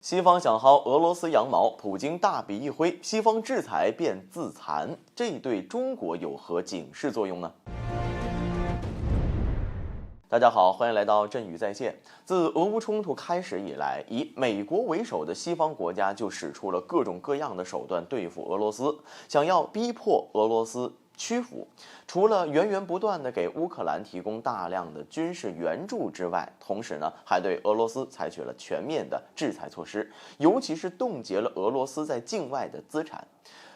西方想薅俄罗斯羊毛，普京大笔一挥，西方制裁变自残，这对中国有何警示作用呢？大家好，欢迎来到振宇在线。自俄乌冲突开始以来，以美国为首的西方国家就使出了各种各样的手段对付俄罗斯，想要逼迫俄罗斯屈服。除了源源不断的给乌克兰提供大量的军事援助之外，同时呢，还对俄罗斯采取了全面的制裁措施，尤其是冻结了俄罗斯在境外的资产。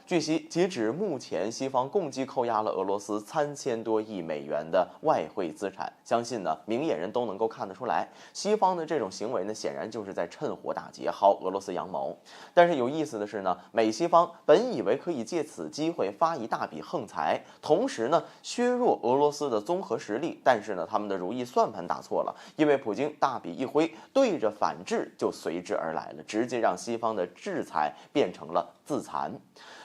据悉，截止目前，西方共计扣押了俄罗斯3000多亿美元的外汇资产。相信呢，明眼人都能够看得出来，西方的这种行为呢，显然就是在趁火打劫，薅俄罗斯羊毛。但是有意思的是呢，美西方本以为可以借此机会发一大笔横财，同时呢，削弱俄罗斯的综合实力。但是呢，他们的如意算盘打错了，因为普京大笔一挥，对着反制就随之而来了，直接让西方的制裁变成了自残。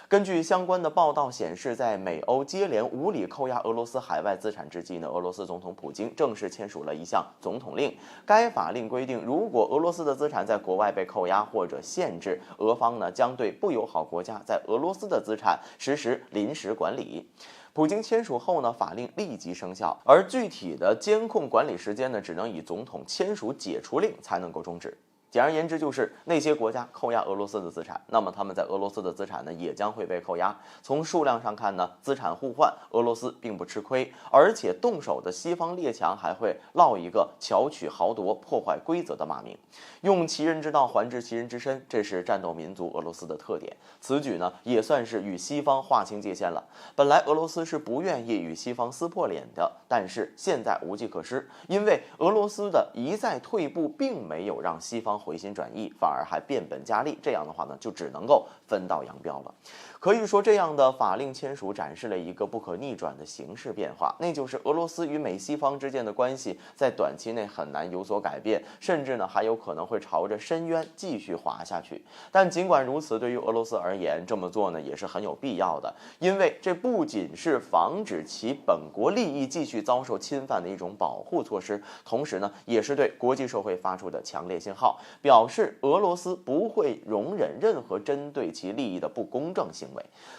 根据相关的报道显示，在美欧接连无理扣押俄罗斯海外资产之际呢，俄罗斯总统普京正式签署了一项总统令。该法令规定，如果俄罗斯的资产在国外被扣押或者限制，俄方呢将对不友好国家在俄罗斯的资产实施临时管理。普京签署后呢，法令立即生效，而具体的监控管理时间呢，只能以总统签署解除令才能够终止。简而言之，就是那些国家扣押俄罗斯的资产，那么他们在俄罗斯的资产呢，也将会被扣押。从数量上看呢，资产互换，俄罗斯并不吃亏，而且动手的西方列强还会落一个巧取豪夺、破坏规则的骂名。用其人之道还治其人之身，这是战斗民族俄罗斯的特点。此举呢，也算是与西方划清界限了。本来俄罗斯是不愿意与西方撕破脸的，但是现在无计可施，因为俄罗斯的一再退步，并没有让西方回心转意，反而还变本加厉。这样的话呢，就只能够分道扬镳了。可以说，这样的法令签署展示了一个不可逆转的形势变化，那就是俄罗斯与美西方之间的关系在短期内很难有所改变，甚至呢还有可能会朝着深渊继续滑下去。但尽管如此，对于俄罗斯而言，这么做呢也是很有必要的，因为这不仅是防止其本国利益继续遭受侵犯的一种保护措施，同时呢也是对国际社会发出的强烈信号，表示俄罗斯不会容忍任何针对其利益的不公正行为。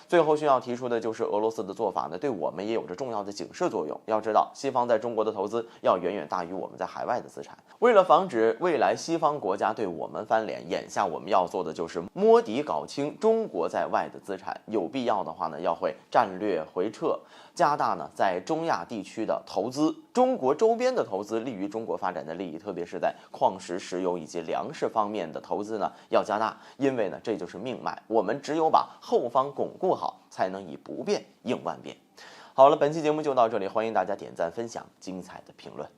最后需要提出的就是，俄罗斯的做法呢，对我们也有着重要的警示作用。要知道，西方在中国的投资要远远大于我们在海外的资产。为了防止未来西方国家对我们翻脸，眼下我们要做的就是摸底搞清中国在外的资产，有必要的话呢，要会战略回撤，加大呢在中亚地区的投资，中国周边的投资利于中国发展的利益，特别是在矿石、石油以及粮食方面的投资呢要加大，因为呢这就是命脉，我们只有把后方巩固好，才能以不变应万变。好了，本期节目就到这里，欢迎大家点赞分享精彩的评论。